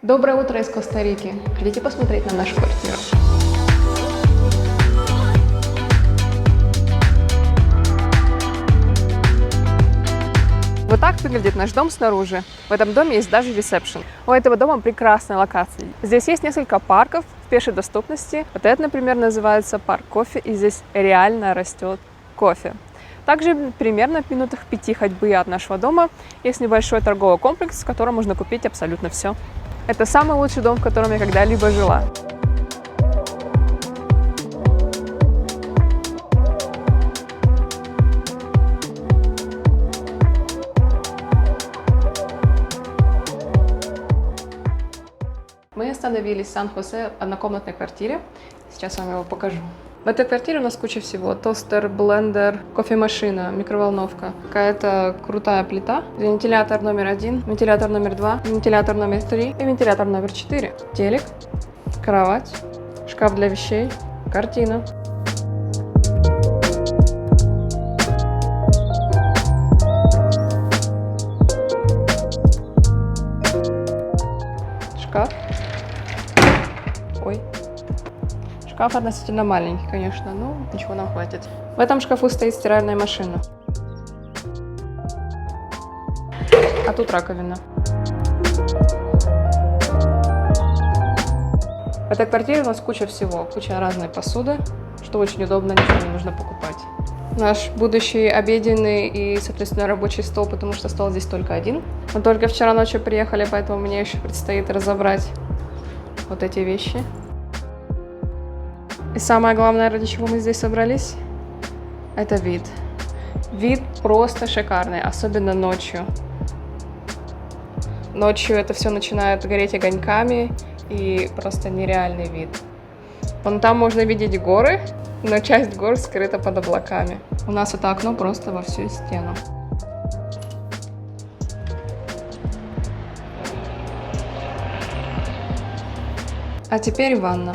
Доброе утро из Коста-Рики. Хотите посмотреть на нашу квартиру? Вот так выглядит наш дом снаружи. В этом доме есть даже ресепшн. У этого дома прекрасная локация. Здесь есть несколько парков в пешей доступности. Вот этот, например, называется парк кофе, и здесь реально растет кофе. Также примерно в минутах 5 ходьбы от нашего дома есть небольшой торговый комплекс, в котором можно купить абсолютно все. Это самый лучший дом, в котором я когда-либо жила. Мы остановились в Сан-Хосе в однокомнатной квартире. Сейчас я вам его покажу. В этой квартире у нас куча всего. Тостер, блендер, кофемашина, микроволновка, какая-то крутая плита, вентилятор номер 1, вентилятор номер 2, вентилятор номер 3 и вентилятор номер 4. Телек, кровать, шкаф для вещей, картина. Шкаф. Ой. Шкаф относительно маленький, конечно, но ничего, нам хватит. В этом шкафу стоит стиральная машина. А тут раковина. В этой квартире у нас куча всего, куча разной посуды, что очень удобно, ничего не нужно покупать. Наш будущий обеденный и, соответственно, рабочий стол, потому что стол здесь только один. Мы только вчера ночью приехали, поэтому мне еще предстоит разобрать вот эти вещи. И самое главное, ради чего мы здесь собрались, это вид. Вид просто шикарный, особенно ночью. Ночью это все начинает гореть огоньками, и просто нереальный вид. Вон там можно видеть горы, но часть гор скрыта под облаками. У нас это окно просто во всю стену. А теперь ванна.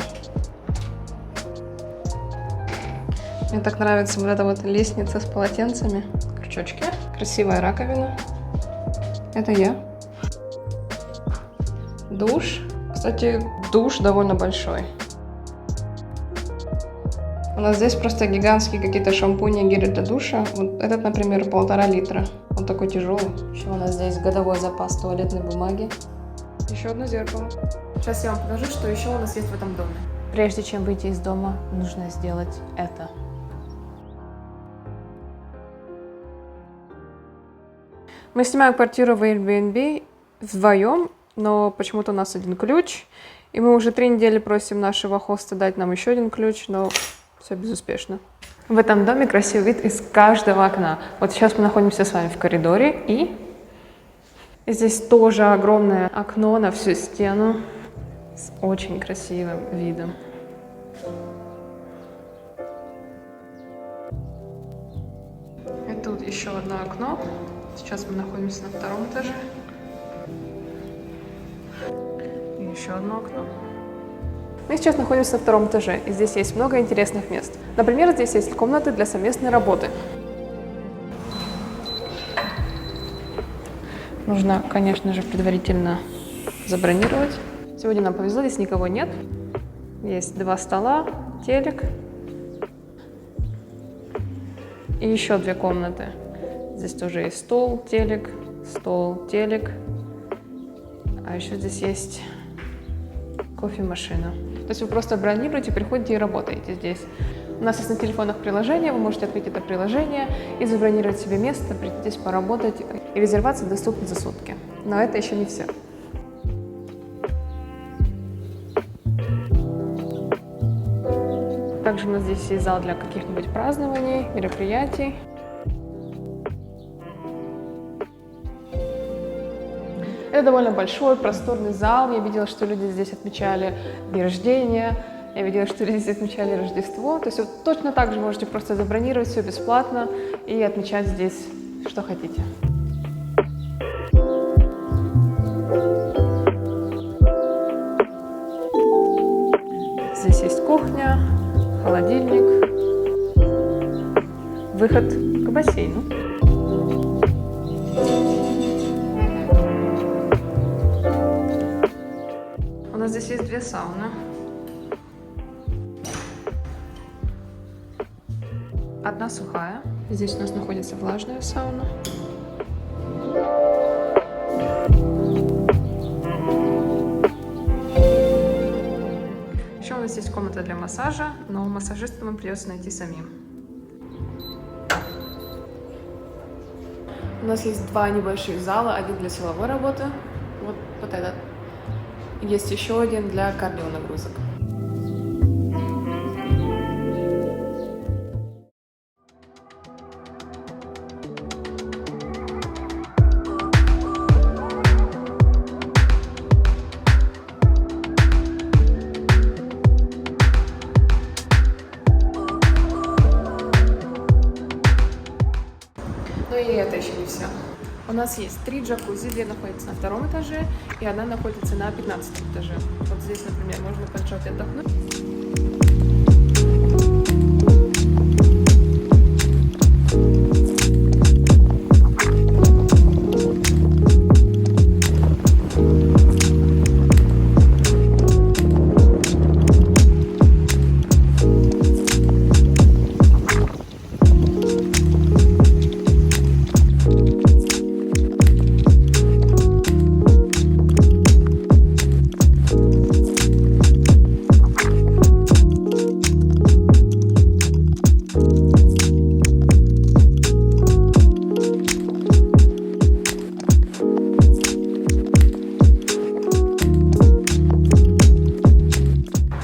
Мне так нравится вот эта вот лестница с полотенцами, крючочки, красивая раковина. Это я. Душ. Кстати, душ довольно большой. У нас здесь просто гигантские какие-то шампуни и гели для душа. Вот этот, например, 1,5 литра. Он такой тяжелый. Еще у нас здесь годовой запас туалетной бумаги. Еще одно зеркало. Сейчас я вам покажу, что еще у нас есть в этом доме. Прежде чем выйти из дома, нужно сделать это. Мы снимаем квартиру в Airbnb вдвоем, но почему-то у нас один ключ. И мы уже 3 недели просим нашего хоста дать нам еще один ключ, но все безуспешно. В этом доме красивый вид из каждого окна. Вот сейчас мы находимся с вами в коридоре, и здесь тоже огромное окно на всю стену с очень красивым видом. И тут еще одно окно. Сейчас мы находимся на 2-м этаже. И еще одно окно. Мы сейчас находимся на 2-м этаже, и здесь есть много интересных мест. Например, здесь есть комнаты для совместной работы. Нужно, конечно же, предварительно забронировать. Сегодня нам повезло, здесь никого нет. Есть 2 стола, телек и еще 2 комнаты. Здесь тоже есть стол, телек, а еще здесь есть кофемашина. То есть вы просто бронируете, приходите и работаете здесь. У нас есть на телефонах приложение, вы можете открыть это приложение и забронировать себе место, прийти здесь поработать. И резервация доступна за сутки. Но это еще не все. Также у нас здесь есть зал для каких-нибудь празднований, мероприятий. Это довольно большой, просторный зал. Я видела, что люди здесь отмечали день рождения. Я видела, что люди здесь отмечали Рождество. То есть вы точно так же можете просто забронировать все бесплатно и отмечать здесь, что хотите. Здесь есть кухня, холодильник, выход к бассейну. нас здесь есть две сауны. Одна сухая. Здесь у нас находится влажная сауна. Еще у нас есть комната для массажа, но массажиста нам придется найти самим. У нас есть два небольших зала, один для силовой работы, вот этот. Есть еще один для кардионагрузок. Ну и это еще не все. У нас есть 3 джакузи, 2 находятся на 2-м этаже, и одна находится на 15-м этаже. Вот здесь, например, можно полежать и отдохнуть.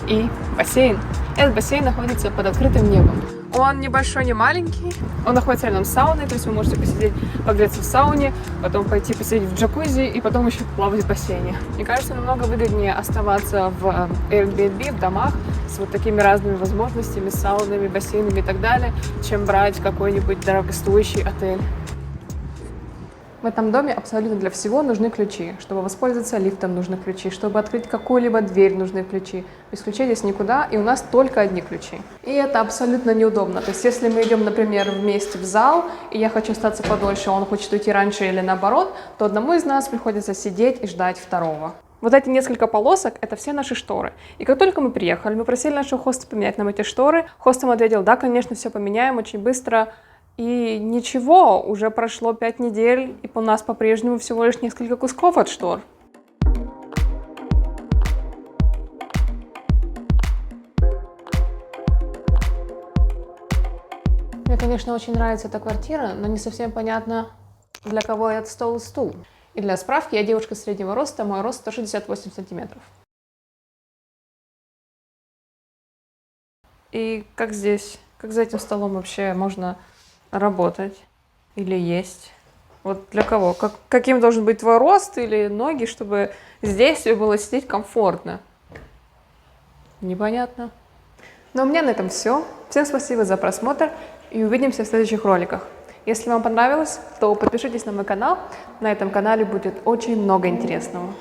И бассейн. Этот бассейн находится под открытым небом. Он небольшой, не маленький. Он находится рядом с сауной, то есть вы можете посидеть, погреться в сауне, потом пойти посидеть в джакузи и потом еще плавать в бассейне. Мне кажется, намного выгоднее оставаться в Airbnb, в домах с вот такими разными возможностями, с саунами, бассейнами и так далее, чем брать какой-нибудь дорогостоящий отель. В этом доме абсолютно для всего нужны ключи. Чтобы воспользоваться лифтом, нужны ключи. Чтобы открыть какую-либо дверь, нужны ключи. Без ключей здесь никуда, и у нас только одни ключи. И это абсолютно неудобно. То есть, если мы идем, например, вместе в зал, и я хочу остаться подольше, а он хочет уйти раньше или наоборот, то одному из нас приходится сидеть и ждать второго. Вот эти несколько полосок – это все наши шторы. И как только мы приехали, мы просили нашего хоста поменять нам эти шторы. Хост нам ответил: да, конечно, все поменяем очень быстро. И ничего, уже прошло 5 недель, и у нас по-прежнему всего лишь несколько кусков от штор. Мне, конечно, очень нравится эта квартира, но не совсем понятно, для кого этот стол и стул. И для справки, я девушка среднего роста, мой рост 168 сантиметров. И как здесь, как за этим столом вообще можно работать или есть? Вот для кого? Каким должен быть твой рост или ноги, чтобы здесь было сидеть комфортно? Непонятно. Но у меня на этом все. Всем спасибо за просмотр и увидимся в следующих роликах. Если вам понравилось, то подпишитесь на мой канал. На этом канале будет очень много интересного.